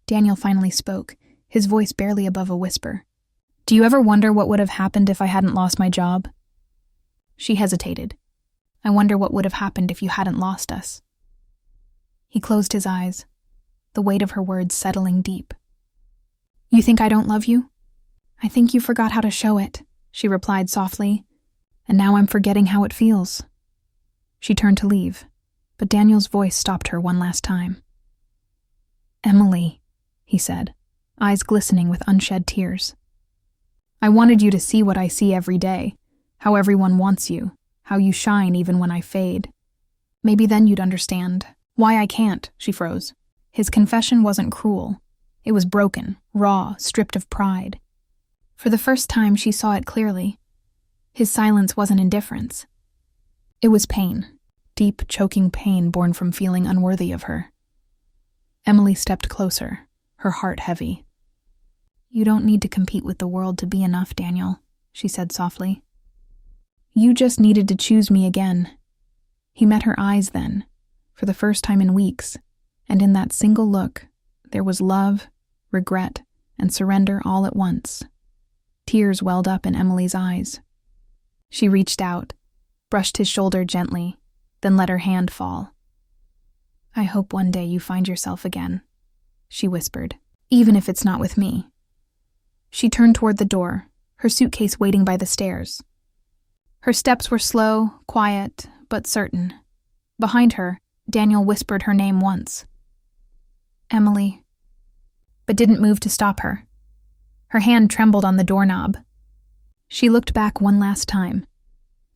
Daniel finally spoke, his voice barely above a whisper. "Do you ever wonder what would have happened if I hadn't lost my job?" She hesitated. "I wonder what would have happened if you hadn't lost us." He closed his eyes, the weight of her words settling deep. "You think I don't love you? I think you forgot how to show it," she replied softly. "And now I'm forgetting how it feels." She turned to leave, but Daniel's voice stopped her one last time. "Emily," he said, eyes glistening with unshed tears. "I wanted you to see what I see every day, how everyone wants you, how you shine even when I fade. Maybe then you'd understand why I can't." She froze. His confession wasn't cruel. It was broken, raw, stripped of pride. For the first time, she saw it clearly. His silence wasn't indifference. It was pain, deep, choking pain born from feeling unworthy of her. Emily stepped closer, her heart heavy. "You don't need to compete with the world to be enough, Daniel," she said softly. "You just needed to choose me again." He met her eyes then, for the first time in weeks, and in that single look, there was love, regret, and surrender all at once. Tears welled up in Emily's eyes. She reached out, brushed his shoulder gently, then let her hand fall. "I hope one day you find yourself again," she whispered, "even if it's not with me." She turned toward the door, her suitcase waiting by the stairs. Her steps were slow, quiet, but certain. Behind her, Daniel whispered her name once. "Emily," but didn't move to stop her. Her hand trembled on the doorknob. She looked back one last time.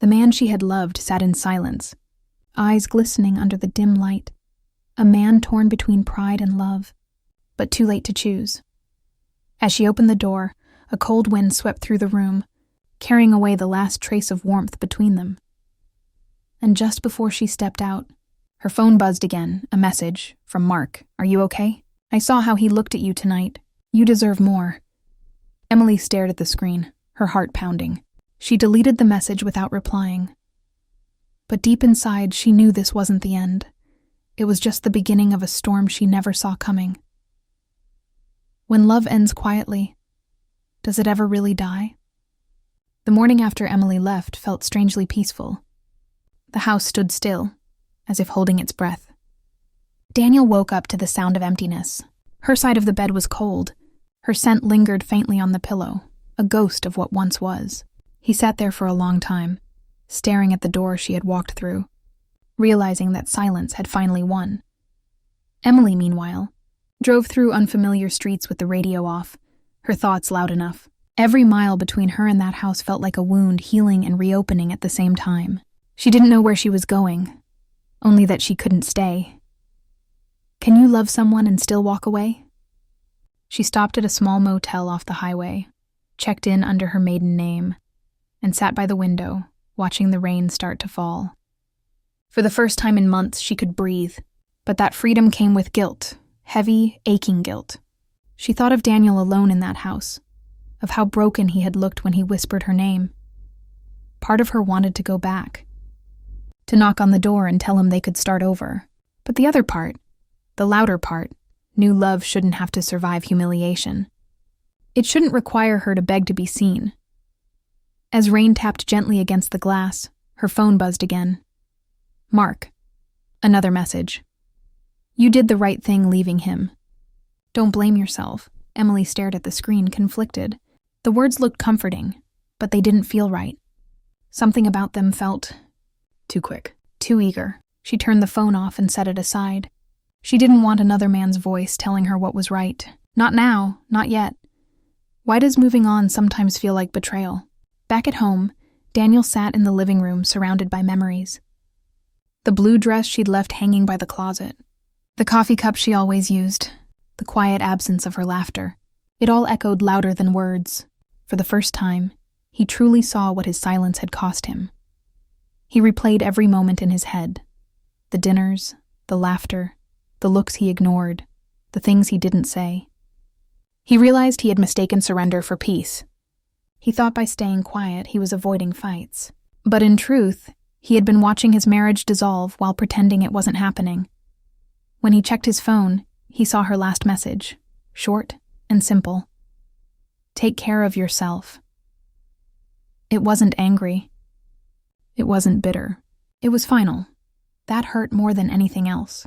The man she had loved sat in silence, eyes glistening under the dim light. A man torn between pride and love, but too late to choose. As she opened the door, a cold wind swept through the room, carrying away the last trace of warmth between them. And just before she stepped out, her phone buzzed again, a message from Mark. "Are you okay? I saw how he looked at you tonight. You deserve more." Emily stared at the screen, her heart pounding. She deleted the message without replying. But deep inside, she knew this wasn't the end. It was just the beginning of a storm she never saw coming. When love ends quietly, does it ever really die? The morning after Emily left felt strangely peaceful. The house stood still, as if holding its breath. Daniel woke up to the sound of emptiness. Her side of the bed was cold. Her scent lingered faintly on the pillow, a ghost of what once was. He sat there for a long time, staring at the door she had walked through, realizing that silence had finally won. Emily, meanwhile, drove through unfamiliar streets with the radio off, her thoughts loud enough. Every mile between her and that house felt like a wound healing and reopening at the same time. She didn't know where she was going, only that she couldn't stay. Can you love someone and still walk away? She stopped at a small motel off the highway, checked in under her maiden name, and sat by the window, watching the rain start to fall. For the first time in months, she could breathe, but that freedom came with guilt, heavy, aching guilt. She thought of Daniel alone in that house, of how broken he had looked when he whispered her name. Part of her wanted to go back, to knock on the door and tell him they could start over. But the other part, the louder part, knew love shouldn't have to survive humiliation. It shouldn't require her to beg to be seen. As rain tapped gently against the glass, her phone buzzed again. Mark. Another message. "You did the right thing leaving him. Don't blame yourself." Emily stared at the screen, conflicted. The words looked comforting, but they didn't feel right. Something about them felt too quick, too eager. She turned the phone off and set it aside. She didn't want another man's voice telling her what was right. Not now, not yet. Why does moving on sometimes feel like betrayal? Back at home, Daniel sat in the living room surrounded by memories. The blue dress she'd left hanging by the closet. The coffee cup she always used. The quiet absence of her laughter. It all echoed louder than words. For the first time, he truly saw what his silence had cost him. He replayed every moment in his head. The dinners, the laughter, the looks he ignored, the things he didn't say. He realized he had mistaken surrender for peace. He thought by staying quiet he was avoiding fights. But in truth, he had been watching his marriage dissolve while pretending it wasn't happening. When he checked his phone, he saw her last message, short and simple. Take care of yourself. It wasn't angry. It wasn't bitter. It was final. That hurt more than anything else.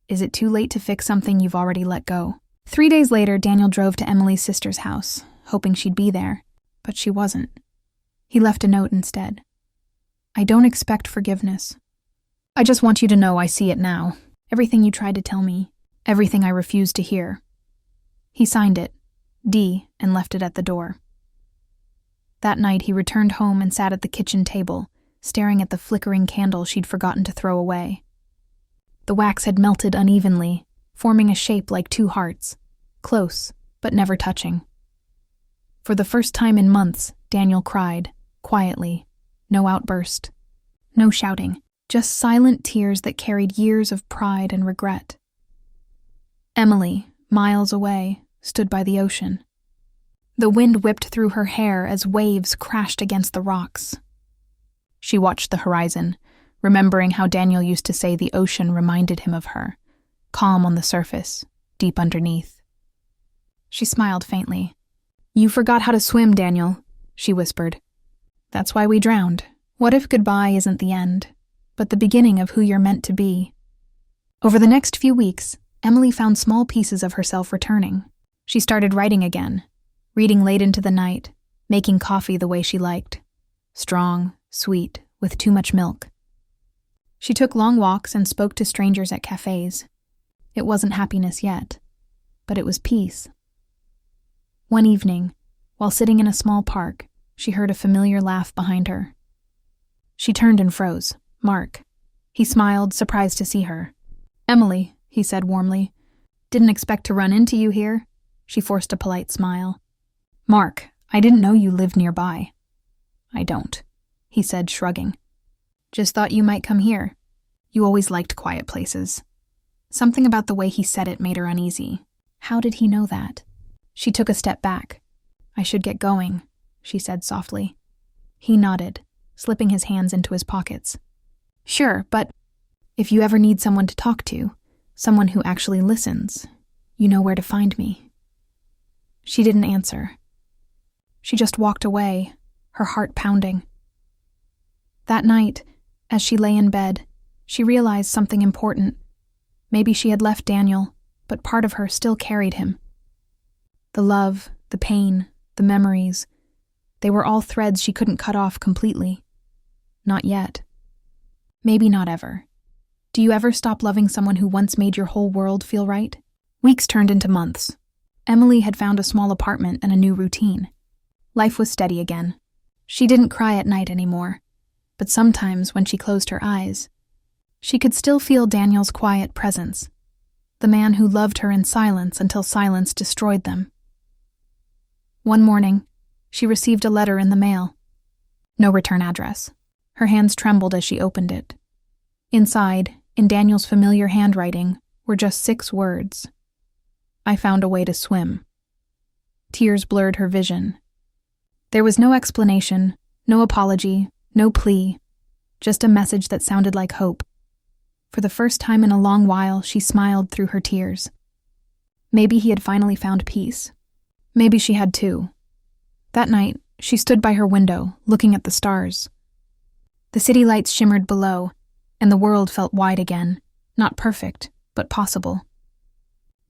Is it too late to fix something you've already let go? 3 days later, Daniel drove to Emily's sister's house, hoping she'd be there, but she wasn't. He left a note instead. I don't expect forgiveness. I just want you to know I see it now. Everything you tried to tell me. Everything I refused to hear. He signed it, D, and left it at the door. That night, he returned home and sat at the kitchen table, staring at the flickering candle she'd forgotten to throw away. The wax had melted unevenly, forming a shape like 2 hearts, close, but never touching. For the first time in months, Daniel cried, quietly, no outburst, no shouting, just silent tears that carried years of pride and regret. Emily, miles away, stood by the ocean. The wind whipped through her hair as waves crashed against the rocks. She watched the horizon, remembering how Daniel used to say the ocean reminded him of her, calm on the surface, deep underneath. She smiled faintly. You forgot how to swim, Daniel, she whispered. That's why we drowned. What if goodbye isn't the end, but the beginning of who you're meant to be? Over the next few weeks, Emily found small pieces of herself returning. She started writing again, reading late into the night, making coffee the way she liked. Strong, sweet, with too much milk. She took long walks and spoke to strangers at cafes. It wasn't happiness yet, but it was peace. One evening, while sitting in a small park, she heard a familiar laugh behind her. She turned and froze. Mark. He smiled, surprised to see her. Emily, he said warmly. Didn't expect to run into you here. She forced a polite smile. Mark, I didn't know you lived nearby. I don't, he said, shrugging. Just thought you might come here. You always liked quiet places. Something about the way he said it made her uneasy. How did he know that? She took a step back. I should get going, she said softly. He nodded, slipping his hands into his pockets. Sure, but if you ever need someone to talk to, someone who actually listens, you know where to find me. She didn't answer. She just walked away, her heart pounding. That night, as she lay in bed, she realized something important. Maybe she had left Daniel, but part of her still carried him. The love, the pain, the memories, they were all threads she couldn't cut off completely. Not yet. Maybe not ever. Do you ever stop loving someone who once made your whole world feel right? Weeks turned into months. Emily had found a small apartment and a new routine. Life was steady again. She didn't cry at night anymore, but sometimes when she closed her eyes, she could still feel Daniel's quiet presence, the man who loved her in silence until silence destroyed them. One morning, she received a letter in the mail. No return address. Her hands trembled as she opened it. Inside, in Daniel's familiar handwriting, were just 6 words. I found a way to swim. Tears blurred her vision. There was no explanation, no apology, no plea, just a message that sounded like hope. For the first time in a long while, she smiled through her tears. Maybe he had finally found peace. Maybe she had too. That night, she stood by her window, looking at the stars. The city lights shimmered below, and the world felt wide again, not perfect, but possible.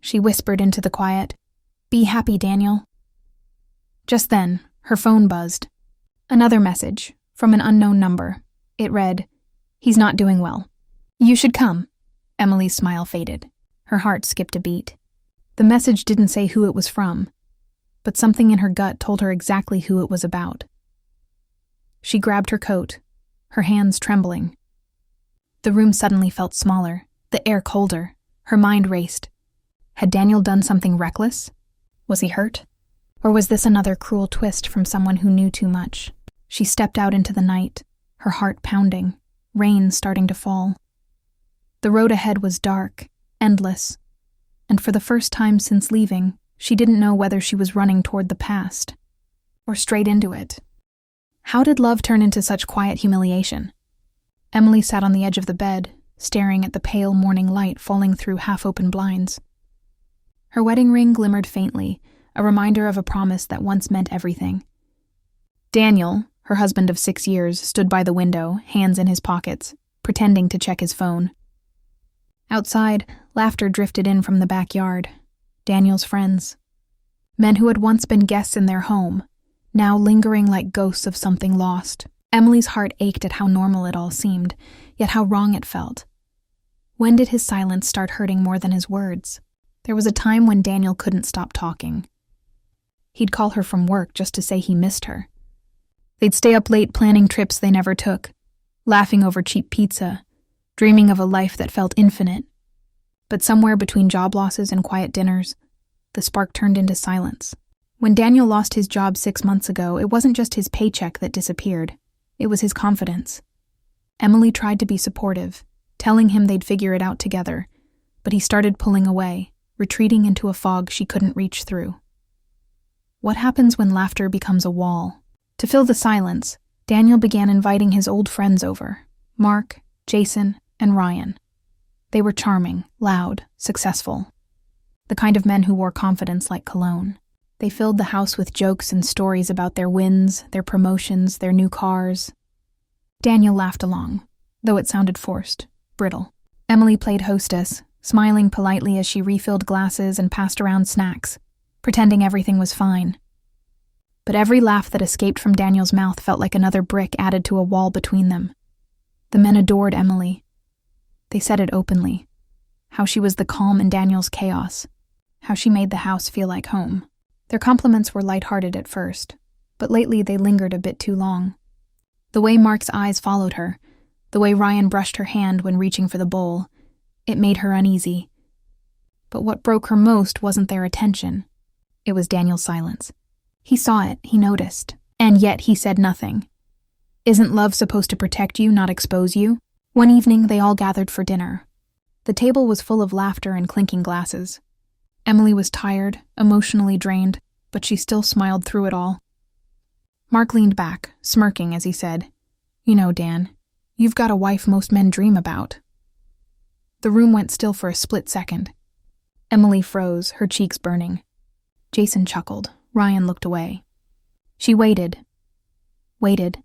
She whispered into the quiet, "Be happy, Daniel." Just then, her phone buzzed. Another message, from an unknown number. It read, "He's not doing well. You should come." Emily's smile faded. Her heart skipped a beat. The message didn't say who it was from, but something in her gut told her exactly who it was about. She grabbed her coat, her hands trembling. The room suddenly felt smaller, the air colder. Her mind raced. Had Daniel done something reckless? Was he hurt? Or was this another cruel twist from someone who knew too much? She stepped out into the night, her heart pounding, rain starting to fall. The road ahead was dark, endless, and for the first time since leaving, she didn't know whether she was running toward the past or straight into it. How did love turn into such quiet humiliation? Emily sat on the edge of the bed, staring at the pale morning light falling through half-open blinds. Her wedding ring glimmered faintly, a reminder of a promise that once meant everything. Daniel, her husband of 6 years, stood by the window, hands in his pockets, pretending to check his phone. Outside, laughter drifted in from the backyard. Daniel's friends. Men who had once been guests in their home, now lingering like ghosts of something lost. Emily's heart ached at how normal it all seemed, yet how wrong it felt. When did his silence start hurting more than his words? There was a time when Daniel couldn't stop talking. He'd call her from work just to say he missed her. They'd stay up late planning trips they never took, laughing over cheap pizza, dreaming of a life that felt infinite. But somewhere between job losses and quiet dinners, the spark turned into silence. When Daniel lost his job 6 months ago, it wasn't just his paycheck that disappeared. It was his confidence. Emily tried to be supportive, telling him they'd figure it out together, but he started pulling away, retreating into a fog she couldn't reach through. What happens when laughter becomes a wall? To fill the silence, Daniel began inviting his old friends over, Mark, Jason, and Ryan. They were charming, loud, successful. The kind of men who wore confidence like cologne. They filled the house with jokes and stories about their wins, their promotions, their new cars. Daniel laughed along, though it sounded forced, brittle. Emily played hostess, smiling politely as she refilled glasses and passed around snacks, pretending everything was fine. But every laugh that escaped from Daniel's mouth felt like another brick added to a wall between them. The men adored Emily. They said it openly. How she was the calm in Daniel's chaos. How she made the house feel like home. Their compliments were lighthearted at first, but lately they lingered a bit too long. The way Mark's eyes followed her, the way Ryan brushed her hand when reaching for the bowl, it made her uneasy. But what broke her most wasn't their attention. It was Daniel's silence. He saw it, he noticed, and yet he said nothing. Isn't love supposed to protect you, not expose you? One evening, they all gathered for dinner. The table was full of laughter and clinking glasses. Emily was tired, emotionally drained, but she still smiled through it all. Mark leaned back, smirking as he said, "You know, Dan, you've got a wife most men dream about." The room went still for a split second. Emily froze, her cheeks burning. Jason chuckled. Ryan looked away. She waited. Waited.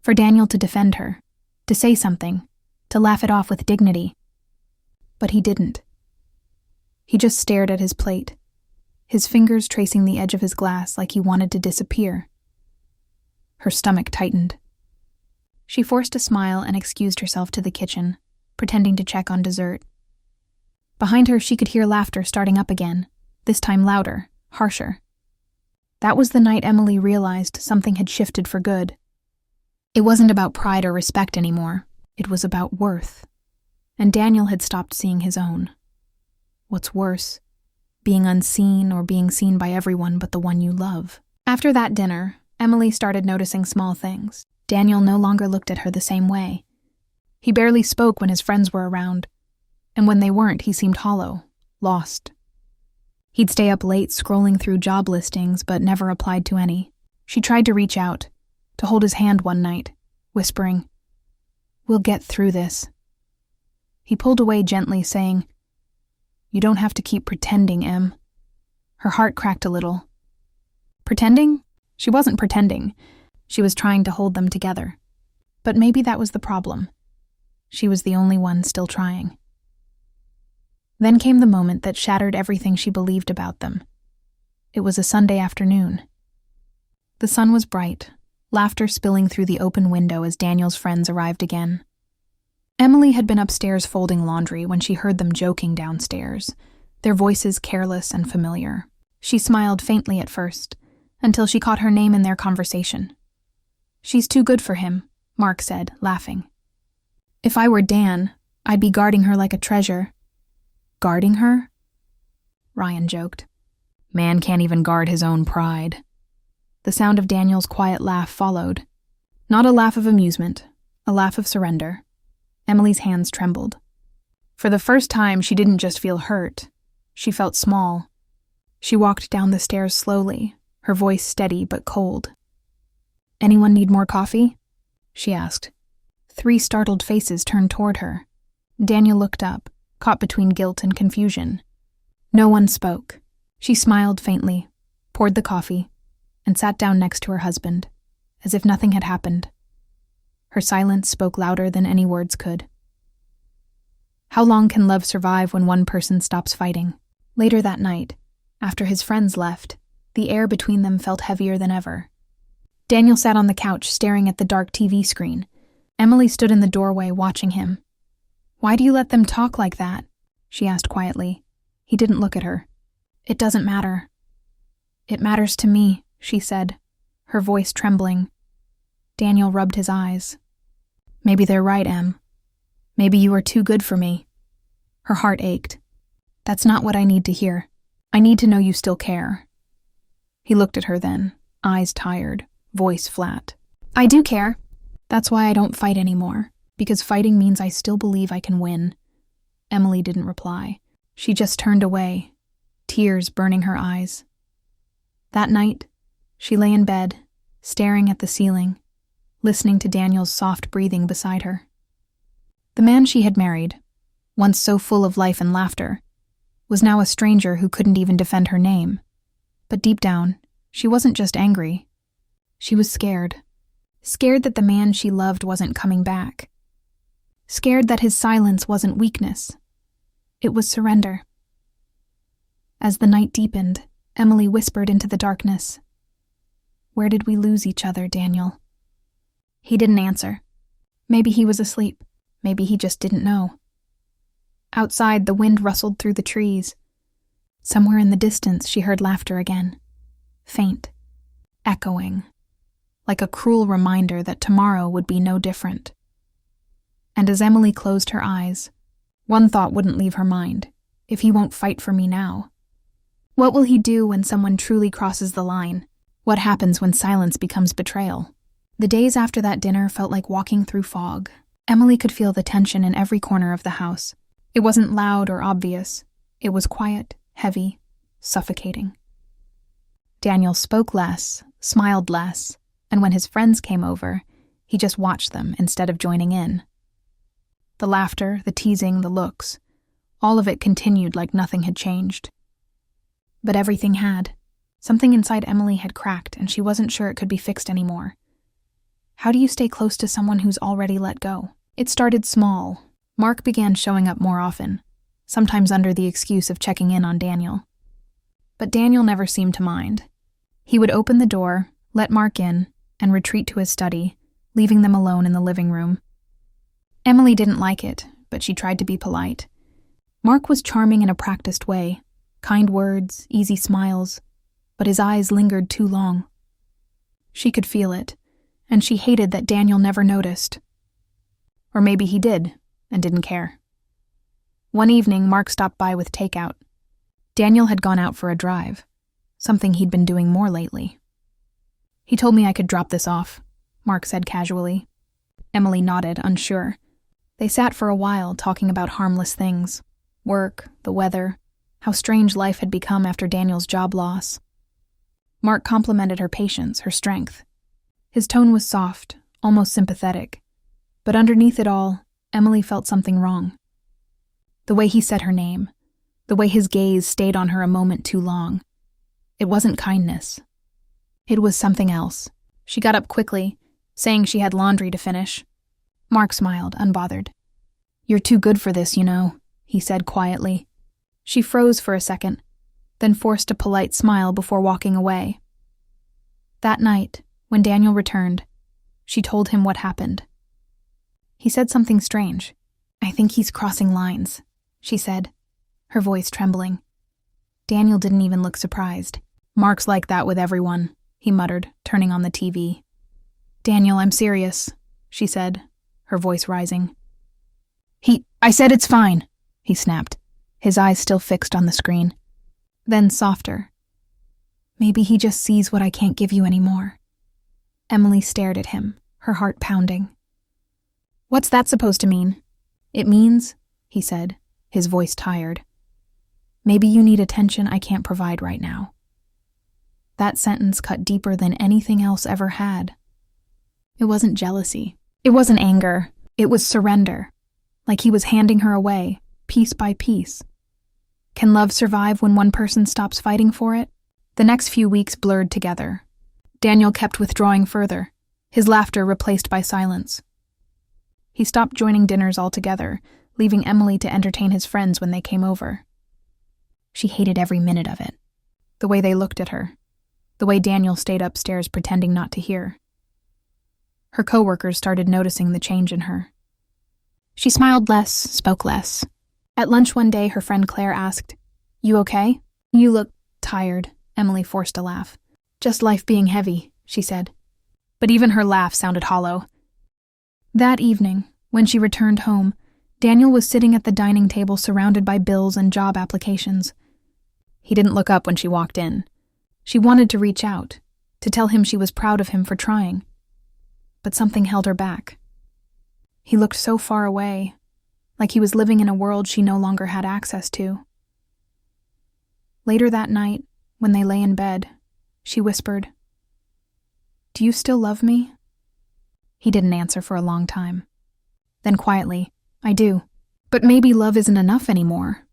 For Daniel to defend her, to say something, to laugh it off with dignity. But he didn't. He just stared at his plate, his fingers tracing the edge of his glass like he wanted to disappear. Her stomach tightened. She forced a smile and excused herself to the kitchen, pretending to check on dessert. Behind her, she could hear laughter starting up again, this time louder, harsher. That was the night Emily realized something had shifted for good. It wasn't about pride or respect anymore. It was about worth. And Daniel had stopped seeing his own. What's worse, being unseen or being seen by everyone but the one you love. After that dinner, Emily started noticing small things. Daniel no longer looked at her the same way. He barely spoke when his friends were around, and when they weren't, he seemed hollow, lost. He'd stay up late scrolling through job listings, but never applied to any. She tried to reach out, to hold his hand one night, whispering, "We'll get through this." He pulled away gently, saying, "You don't have to keep pretending, Em." Her heart cracked a little. Pretending? She wasn't pretending. She was trying to hold them together. But maybe that was the problem. She was the only one still trying. Then came the moment that shattered everything she believed about them. It was a Sunday afternoon. The sun was bright, laughter spilling through the open window as Daniel's friends arrived again. Emily had been upstairs folding laundry when she heard them joking downstairs, their voices careless and familiar. She smiled faintly at first, until she caught her name in their conversation. "She's too good for him," Mark said, laughing. "If I were Dan, I'd be guarding her like a treasure." "Guarding her?" Ryan joked. "Man can't even guard his own pride." The sound of Daniel's quiet laugh followed. Not a laugh of amusement, a laugh of surrender. Emily's hands trembled. For the first time, she didn't just feel hurt. She felt small. She walked down the stairs slowly, her voice steady but cold. "Anyone need more coffee?" she asked. 3 startled faces turned toward her. Daniel looked up, caught between guilt and confusion. No one spoke. She smiled faintly, poured the coffee, and sat down next to her husband, as if nothing had happened. Her silence spoke louder than any words could. How long can love survive when one person stops fighting? Later that night, after his friends left, the air between them felt heavier than ever. Daniel sat on the couch staring at the dark TV screen. Emily stood in the doorway watching him. "Why do you let them talk like that?" she asked quietly. He didn't look at her. "It doesn't matter." "It matters to me," she said, her voice trembling. Daniel rubbed his eyes. "Maybe they're right, Em. Maybe you are too good for me." Her heart ached. "That's not what I need to hear. I need to know you still care." He looked at her then, eyes tired, voice flat. "I do care. That's why I don't fight anymore, because fighting means I still believe I can win." Emily didn't reply. She just turned away, tears burning her eyes. That night, she lay in bed, staring at the ceiling, listening to Daniel's soft breathing beside her. The man she had married, once so full of life and laughter, was now a stranger who couldn't even defend her name. But deep down, she wasn't just angry. She was scared. Scared that the man she loved wasn't coming back. Scared that his silence wasn't weakness. It was surrender. As the night deepened, Emily whispered into the darkness, "Where did we lose each other, Daniel?" He didn't answer. Maybe he was asleep. Maybe he just didn't know. Outside, the wind rustled through the trees. Somewhere in the distance, she heard laughter again. Faint, echoing, like a cruel reminder that tomorrow would be no different. And as Emily closed her eyes, one thought wouldn't leave her mind. If he won't fight for me now, what will he do when someone truly crosses the line? What happens when silence becomes betrayal? The days after that dinner felt like walking through fog. Emily could feel the tension in every corner of the house. It wasn't loud or obvious. It was quiet, heavy, suffocating. Daniel spoke less, smiled less, and when his friends came over, he just watched them instead of joining in. The laughter, the teasing, the looks, all of it continued like nothing had changed. But everything had. Something inside Emily had cracked, and she wasn't sure it could be fixed anymore. How do you stay close to someone who's already let go? It started small. Mark began showing up more often, sometimes under the excuse of checking in on Daniel. But Daniel never seemed to mind. He would open the door, let Mark in, and retreat to his study, leaving them alone in the living room. Emily didn't like it, but she tried to be polite. Mark was charming in a practiced way, kind words, easy smiles, but his eyes lingered too long. She could feel it, and she hated that Daniel never noticed. Or maybe he did, and didn't care. One evening, Mark stopped by with takeout. Daniel had gone out for a drive, something he'd been doing more lately. "He told me I could drop this off," Mark said casually. Emily nodded, unsure. They sat for a while talking about harmless things. Work, the weather, how strange life had become after Daniel's job loss. Mark complimented her patience, her strength. His tone was soft, almost sympathetic. But underneath it all, Emily felt something wrong. The way he said her name, the way his gaze stayed on her a moment too long. It wasn't kindness. It was something else. She got up quickly, saying she had laundry to finish. Mark smiled, unbothered. "You're too good for this, you know," he said quietly. She froze for a second, then forced a polite smile before walking away. That night, when Daniel returned, she told him what happened. He said something strange. "I think he's crossing lines," she said, her voice trembling. Daniel didn't even look surprised. "Mark's like that with everyone," he muttered, turning on the TV. "Daniel, I'm serious," she said, her voice rising. I said it's fine," he snapped, his eyes still fixed on the screen. Then softer. "Maybe he just sees what I can't give you anymore." Emily stared at him, her heart pounding. "What's that supposed to mean?" "It means," he said, his voice tired, "maybe you need attention I can't provide right now." That sentence cut deeper than anything else ever had. It wasn't jealousy. It wasn't anger. It was surrender, like he was handing her away, piece by piece. Can love survive when one person stops fighting for it? The next few weeks blurred together. Daniel kept withdrawing further, his laughter replaced by silence. He stopped joining dinners altogether, leaving Emily to entertain his friends when they came over. She hated every minute of it. The way they looked at her. The way Daniel stayed upstairs pretending not to hear. Her coworkers started noticing the change in her. She smiled less, spoke less. At lunch one day, her friend Claire asked, "You okay?" "You look tired," Emily forced a laugh. "Just life being heavy," she said. But even her laugh sounded hollow. That evening, when she returned home, Daniel was sitting at the dining table surrounded by bills and job applications. He didn't look up when she walked in. She wanted to reach out, to tell him she was proud of him for trying. But something held her back. He looked so far away, like he was living in a world she no longer had access to. Later that night, when they lay in bed, she whispered, "Do you still love me?" He didn't answer for a long time. Then quietly, "I do. But maybe love isn't enough anymore."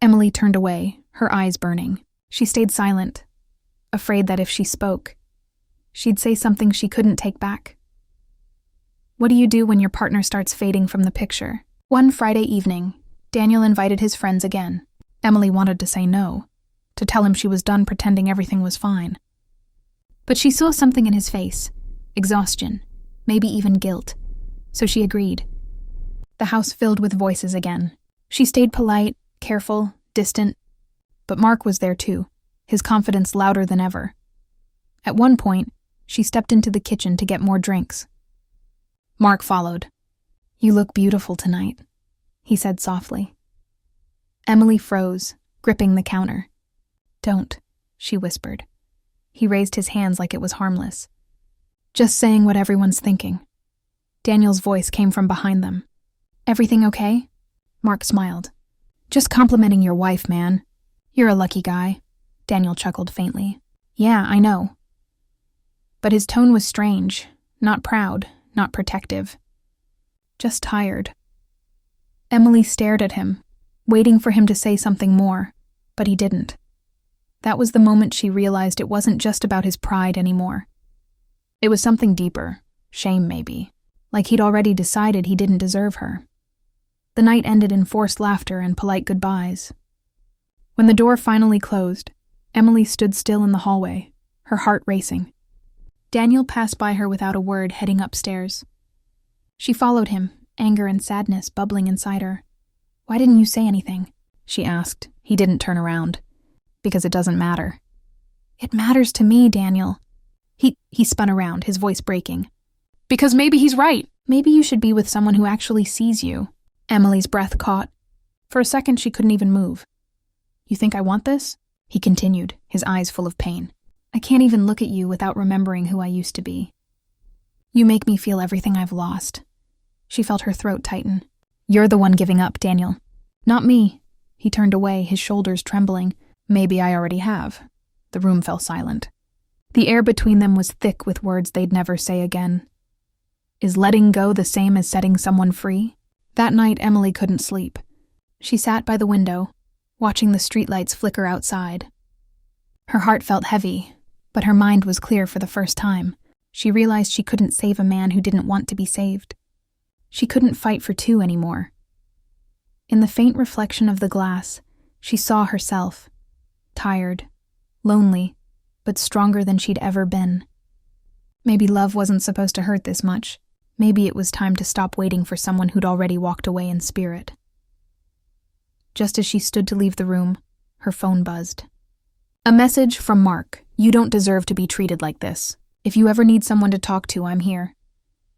Emily turned away, her eyes burning. She stayed silent, afraid that if she spoke, she'd say something she couldn't take back. What do you do when your partner starts fading from the picture? One Friday evening, Daniel invited his friends again. Emily wanted to say no, to tell him she was done pretending everything was fine. But she saw something in his face, exhaustion, maybe even guilt, so she agreed. The house filled with voices again. She stayed polite, careful, distant, but Mark was there too, his confidence louder than ever. At one point, she stepped into the kitchen to get more drinks. Mark followed. "You look beautiful tonight," he said softly. Emily froze, gripping the counter. "Don't," she whispered. He raised his hands like it was harmless. "Just saying what everyone's thinking." Daniel's voice came from behind them. "Everything okay?" Mark smiled. "Just complimenting your wife, man. You're a lucky guy." Daniel chuckled faintly. "Yeah, I know." But his tone was strange, not proud, not protective. Just tired. Emily stared at him, waiting for him to say something more, but he didn't. That was the moment she realized it wasn't just about his pride anymore. It was something deeper, shame maybe, like he'd already decided he didn't deserve her. The night ended in forced laughter and polite goodbyes. When the door finally closed, Emily stood still in the hallway, her heart racing. Daniel passed by her without a word, heading upstairs. She followed him, anger and sadness bubbling inside her. "Why didn't you say anything?" she asked. He didn't turn around. "Because it doesn't matter." "It matters to me, Daniel." He spun around, his voice breaking. "Because maybe he's right. Maybe you should be with someone who actually sees you." Emily's breath caught. For a second, she couldn't even move. "You think I want this?" he continued, his eyes full of pain. "I can't even look at you without remembering who I used to be. You make me feel everything I've lost." She felt her throat tighten. "You're the one giving up, Daniel." "Not me." He turned away, his shoulders trembling. "Maybe I already have." The room fell silent. The air between them was thick with words they'd never say again. Is letting go the same as setting someone free? That night, Emily couldn't sleep. She sat by the window, watching the streetlights flicker outside. Her heart felt heavy, but her mind was clear for the first time. She realized she couldn't save a man who didn't want to be saved. She couldn't fight for two anymore. In the faint reflection of the glass, she saw herself, tired, lonely, but stronger than she'd ever been. Maybe love wasn't supposed to hurt this much. Maybe it was time to stop waiting for someone who'd already walked away in spirit. Just as she stood to leave the room, her phone buzzed. A message from Mark. "You don't deserve to be treated like this. If you ever need someone to talk to, I'm here."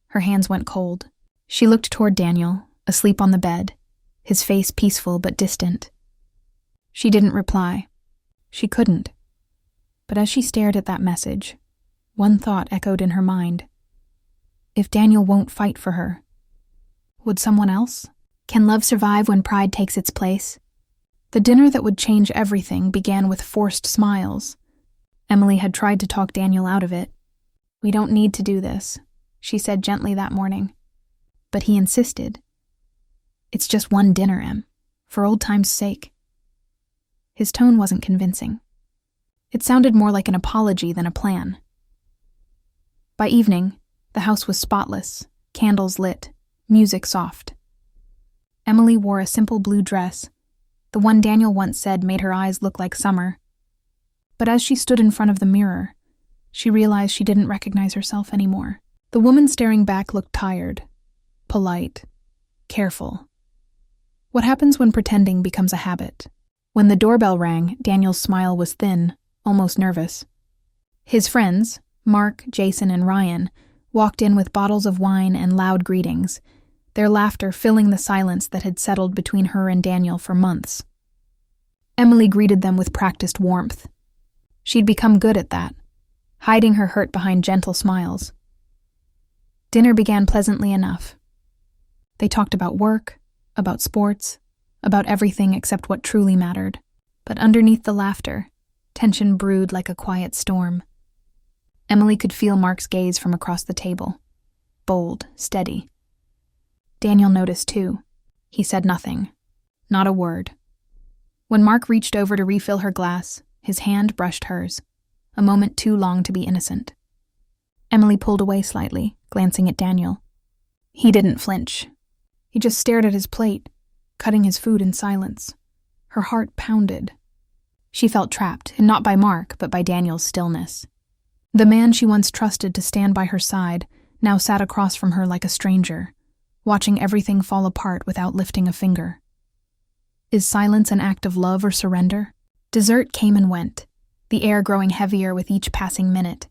Her hands went cold. She looked toward Daniel, asleep on the bed, his face peaceful but distant. She didn't reply. She couldn't. But as she stared at that message, one thought echoed in her mind. If Daniel won't fight for her, would someone else? Can love survive when pride takes its place? The dinner that would change everything began with forced smiles. Emily had tried to talk Daniel out of it. "We don't need to do this," she said gently that morning. But he insisted. "It's just one dinner, Em, for old time's sake." His tone wasn't convincing. It sounded more like an apology than a plan. By evening, the house was spotless, candles lit, music soft. Emily wore a simple blue dress, the one Daniel once said made her eyes look like summer. But as she stood in front of the mirror, she realized she didn't recognize herself anymore. The woman staring back looked tired, polite, careful. What happens when pretending becomes a habit? When the doorbell rang, Daniel's smile was thin, almost nervous. His friends, Mark, Jason, and Ryan, walked in with bottles of wine and loud greetings, their laughter filling the silence that had settled between her and Daniel for months. Emily greeted them with practiced warmth. She'd become good at that, hiding her hurt behind gentle smiles. Dinner began pleasantly enough. They talked about work, about sports, about everything except what truly mattered. But underneath the laughter, tension brewed like a quiet storm. Emily could feel Mark's gaze from across the table. Bold, steady. Daniel noticed too. He said nothing. Not a word. When Mark reached over to refill her glass, his hand brushed hers, a moment too long to be innocent. Emily pulled away slightly, glancing at Daniel. He didn't flinch. He just stared at his plate, cutting his food in silence. Her heart pounded. She felt trapped, and not by Mark, but by Daniel's stillness. The man she once trusted to stand by her side now sat across from her like a stranger, watching everything fall apart without lifting a finger. Is silence an act of love or surrender? Dessert came and went, the air growing heavier with each passing minute.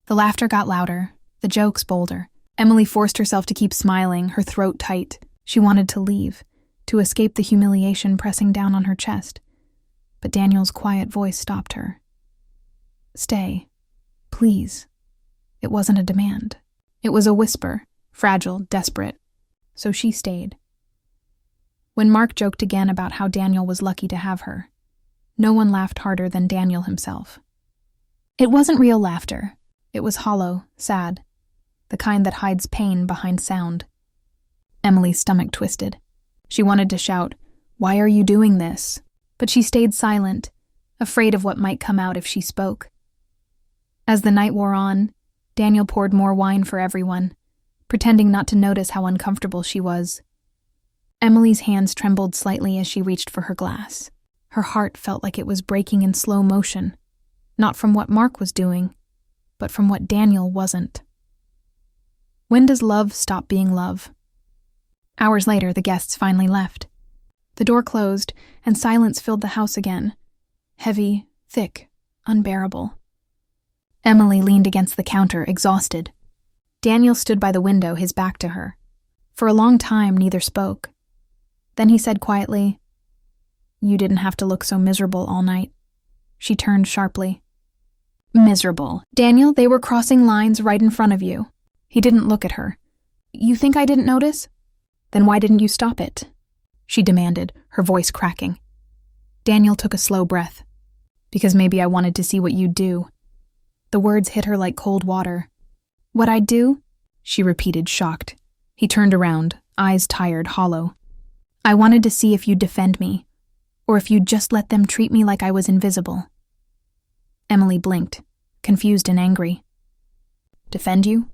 The laughter got louder, the jokes bolder. Emily forced herself to keep smiling, her throat tight. She wanted to leave, to escape the humiliation pressing down on her chest. But Daniel's quiet voice stopped her. Stay. Please. It wasn't a demand. It was a whisper, fragile, desperate. So she stayed. When Mark joked again about how Daniel was lucky to have her, no one laughed harder than Daniel himself. It wasn't real laughter. It was hollow, sad, the kind that hides pain behind sound. Emily's stomach twisted. She wanted to shout, "Why are you doing this?" But she stayed silent, afraid of what might come out if she spoke. As the night wore on, Daniel poured more wine for everyone, pretending not to notice how uncomfortable she was. Emily's hands trembled slightly as she reached for her glass. Her heart felt like it was breaking in slow motion, not from what Mark was doing, but from what Daniel wasn't. When does love stop being love? Hours later, the guests finally left. The door closed, and silence filled the house again. Heavy, thick, unbearable. Emily leaned against the counter, exhausted. Daniel stood by the window, his back to her. For a long time, neither spoke. Then he said quietly, "You didn't have to look so miserable all night." She turned sharply. Miserable. Daniel, they were crossing lines right in front of you. He didn't look at her. You think I didn't notice? Then why didn't you stop it? She demanded, her voice cracking. Daniel took a slow breath. Because maybe I wanted to see what you'd do. The words hit her like cold water. What I'd do? She repeated, shocked. He turned around, eyes tired, hollow. I wanted to see if you'd defend me, or if you'd just let them treat me like I was invisible. Emily blinked, confused and angry. Defend you?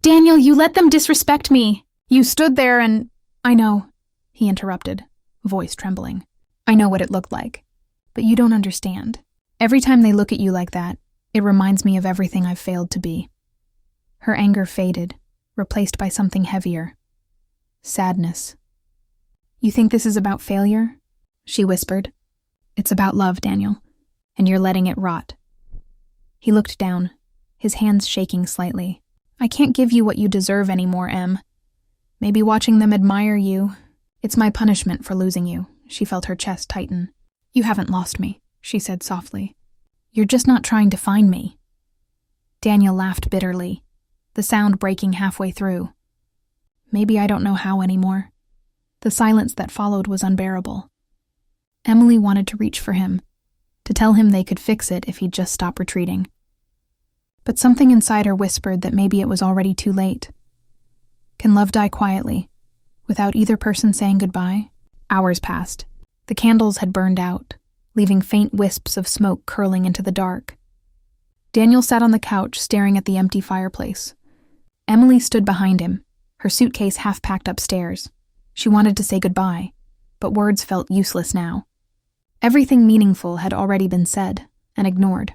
Daniel, you let them disrespect me. You stood there and... I know, he interrupted, voice trembling. I know what it looked like, but you don't understand. Every time they look at you like that, it reminds me of everything I've failed to be. Her anger faded, replaced by something heavier. Sadness. You think this is about failure? She whispered. It's about love, Daniel, and you're letting it rot. He looked down, his hands shaking slightly. I can't give you what you deserve anymore, Em. Maybe watching them admire you. It's my punishment for losing you. She felt her chest tighten. You haven't lost me, she said softly. You're just not trying to find me. Daniel laughed bitterly, the sound breaking halfway through. Maybe I don't know how anymore. The silence that followed was unbearable. Emily wanted to reach for him, to tell him they could fix it if he'd just stop retreating. But something inside her whispered that maybe it was already too late. Can love die quietly, without either person saying goodbye? Hours passed. The candles had burned out, leaving faint wisps of smoke curling into the dark. Daniel sat on the couch, staring at the empty fireplace. Emily stood behind him, her suitcase half packed upstairs. She wanted to say goodbye, but words felt useless now. Everything meaningful had already been said and ignored.